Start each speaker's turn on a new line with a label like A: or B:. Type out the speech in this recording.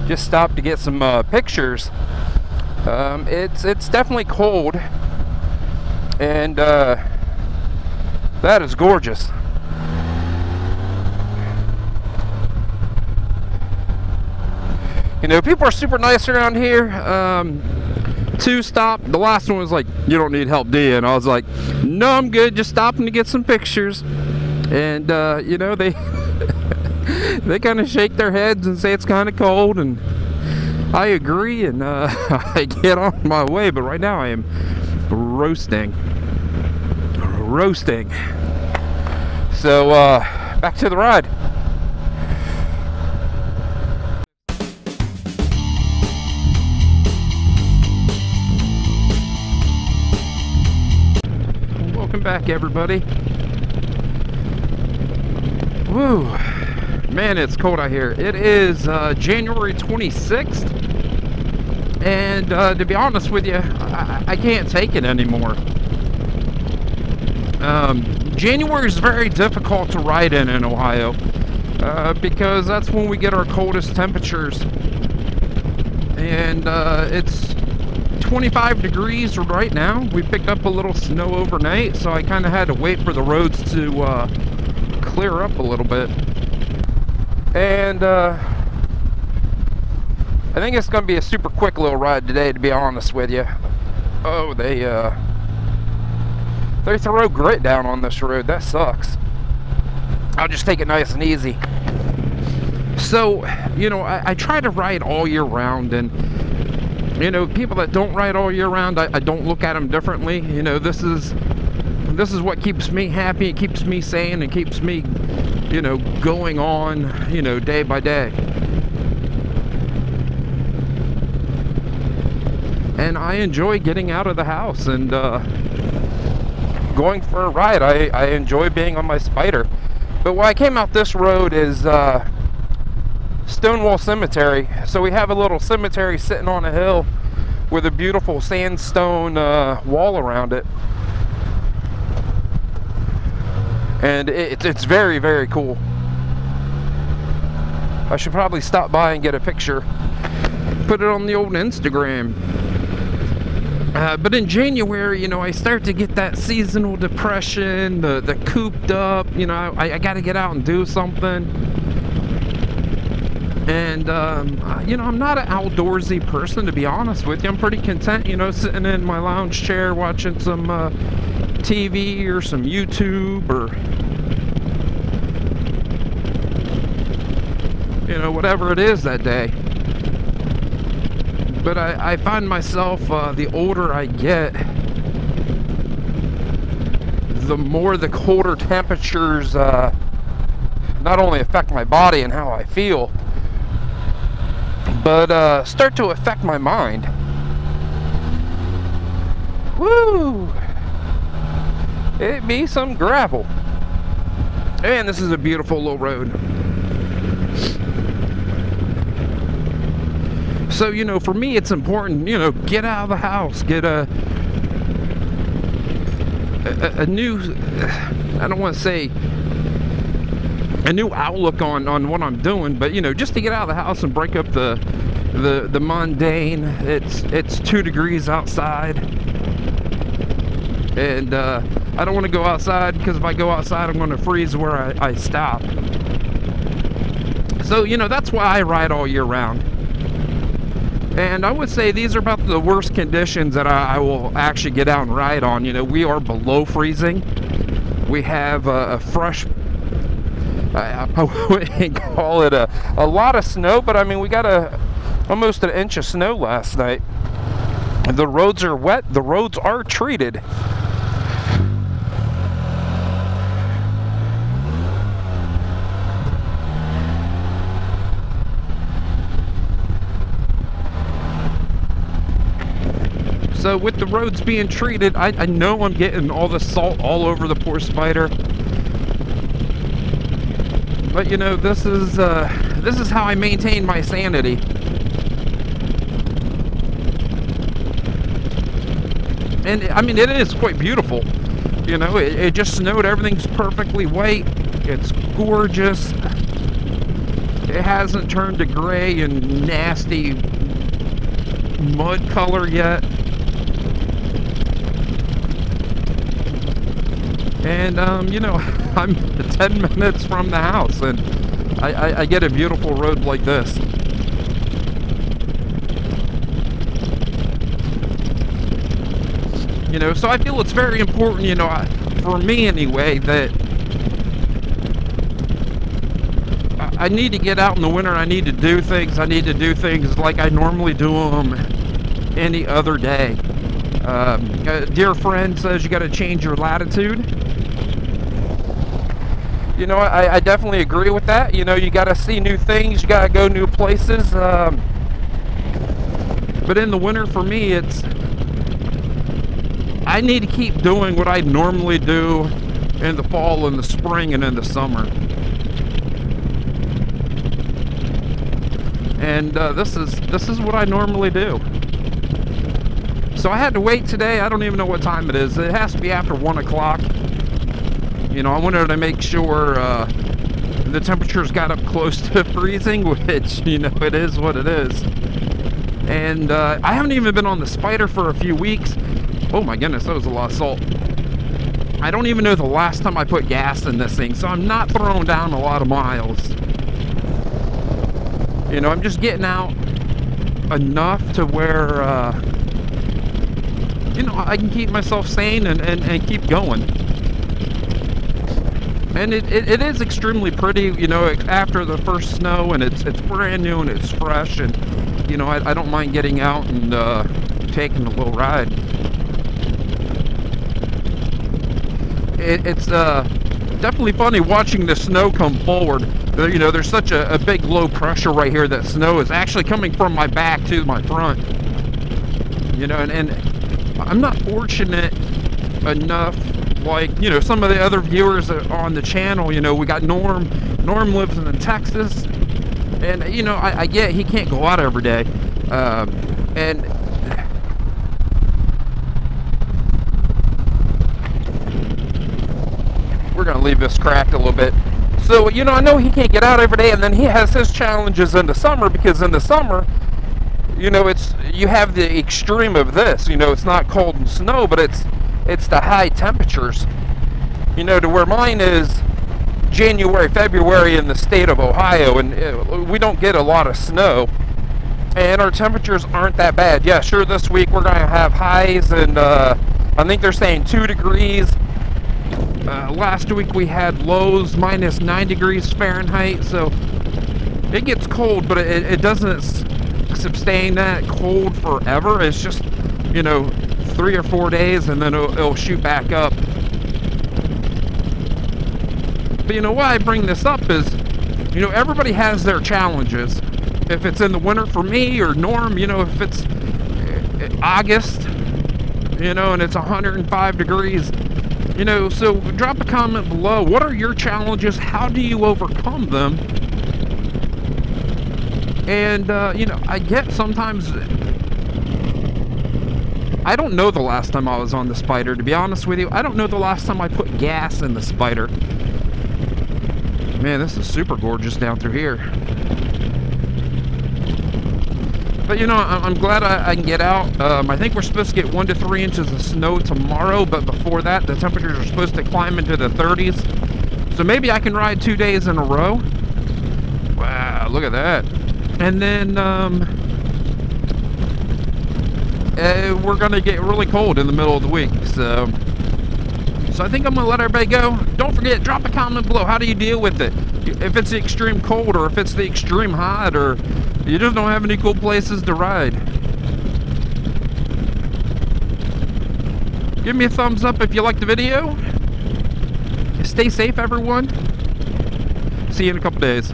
A: just stopped to get some pictures. It's definitely cold, and that is gorgeous. You know, people are super nice around here. Two stopped. The last one was like, "You don't need help, do you?" And I was like, "No, I'm good. Just stopping to get some pictures." And you know, they they kind of shake their heads and say it's kind of cold, and I agree, and I get on my way. But right now I am roasting. So back to the ride. Welcome back, everybody. Woo, man, it's cold out here. It is January 26th, and to be honest with you, I can't take it anymore. January is very difficult to ride in Ohio, because that's when we get our coldest temperatures, and it's 25 degrees right now. We picked up a little snow overnight, so I kind of had to wait for the roads to clear up a little bit. And I think it's going to be a super quick little ride today, to be honest with you. Oh, they throw grit down on this road. That sucks. I'll just take it nice and easy. So, you know, I try to ride all year round, and you know, people that don't ride all year round, I don't look at them differently. You know, this is what keeps me happy. It keeps me sane. It keeps me, you know, going on, you know, day by day. And I enjoy getting out of the house and going for a ride. I enjoy being on my Spider. But when I came out this road is Stonewall Cemetery. So we have a little cemetery sitting on a hill with a beautiful sandstone wall around it, and it's very, very cool. I should probably stop by and get a picture, put it on the old Instagram. But in January, you know, I start to get that seasonal depression, the cooped up, you know, I got to get out and do something. And, you know, I'm not an outdoorsy person, to be honest with you. I'm pretty content, you know, sitting in my lounge chair watching some TV or some YouTube, or, you know, whatever it is that day. But I find myself, the older I get, the more the colder temperatures not only affect my body and how I feel, but start to affect my mind. Woo! It be some gravel. And this is a beautiful little road. So, you know, for me it's important, you know, get out of the house, get a new, I don't want to say a new outlook on what I'm doing, but you know, just to get out of the house and break up the mundane. It's 2 degrees outside, and I don't want to go outside, because if I go outside I'm going to freeze where I stop. So, you know, that's why I ride all year round. And I would say these are about the worst conditions that I will actually get out and ride on. You know, we are below freezing. We have a fresh, I wouldn't call it a lot of snow, but I mean, we got almost an inch of snow last night. The roads are wet. The roads are treated. So with the roads being treated, I know I'm getting all the salt all over the poor Spider. But you know, this is how I maintain my sanity. And I mean, it is quite beautiful. You know, it just snowed. Everything's perfectly white. It's gorgeous. It hasn't turned to gray and nasty mud color yet. And you know, I'm 10 minutes from the house, and I get a beautiful road like this. You know, so I feel it's very important, you know, for me anyway, that I need to get out in the winter. I need to do things. I need to do things like I normally do them any other day. A dear friend says you got to change your latitude. You know, I definitely agree with that. You know, you got to see new things. You got to go new places. But in the winter, for me, I need to keep doing what I normally do in the fall and the spring and in the summer. And this is what I normally do. So I had to wait today. I don't even know what time it is. It has to be after 1 o'clock. You know, I wanted to make sure the temperatures got up close to freezing, which, you know, it is what it is. And I haven't even been on the Spider for a few weeks. Oh my goodness, that was a lot of salt. I don't even know the last time I put gas in this thing, so I'm not throwing down a lot of miles. You know, I'm just getting out enough to where, you know, I can keep myself sane and keep going. And it is extremely pretty, you know, after the first snow, and it's brand new and it's fresh, and, you know, I don't mind getting out and taking a little ride. It's definitely funny watching the snow come forward. You know, there's such a big low pressure right here that snow is actually coming from my back to my front. You know, and I'm not fortunate enough, like, you know, some of the other viewers on the channel. You know, we got Norm. Norm lives in Texas, and, you know, I get he can't go out every day. And we're gonna leave this cracked a little bit. So, you know, I know he can't get out every day, and then he has his challenges in the summer, because in the summer, you know, you have the extreme of this. You know, it's not cold and snow, but it's the high temperatures. You know, to where mine is January, February in the state of Ohio, and we don't get a lot of snow, and our temperatures aren't that bad. Yeah, sure, this week we're gonna have highs, and I think they're saying 2 degrees. Last week we had lows minus 9 degrees Fahrenheit, so it gets cold, but it doesn't sustain that cold forever. It's just, you know, 3 or 4 days, and then it'll shoot back up. But, you know, why I bring this up is, you know, everybody has their challenges. If it's in the winter for me or Norm, you know, if it's August, you know, and it's 105 degrees, you know, so drop a comment below. What are your challenges? How do you overcome them? And, you know, I get sometimes, I don't know the last time I was on the Spider, to be honest with you. I don't know the last time I put gas in the Spider. Man, this is super gorgeous down through here. But, you know, I'm glad I can get out. I think we're supposed to get 1 to 3 inches of snow tomorrow, but before that, the temperatures are supposed to climb into the 30s. So maybe I can ride 2 days in a row. Wow, look at that. And then, we're going to get really cold in the middle of the week. So I think I'm going to let everybody go. Don't forget, drop a comment below. How do you deal with it? If it's the extreme cold, or if it's the extreme hot, or you just don't have any cool places to ride. Give me a thumbs up if you liked the video. Stay safe, everyone. See you in a couple days.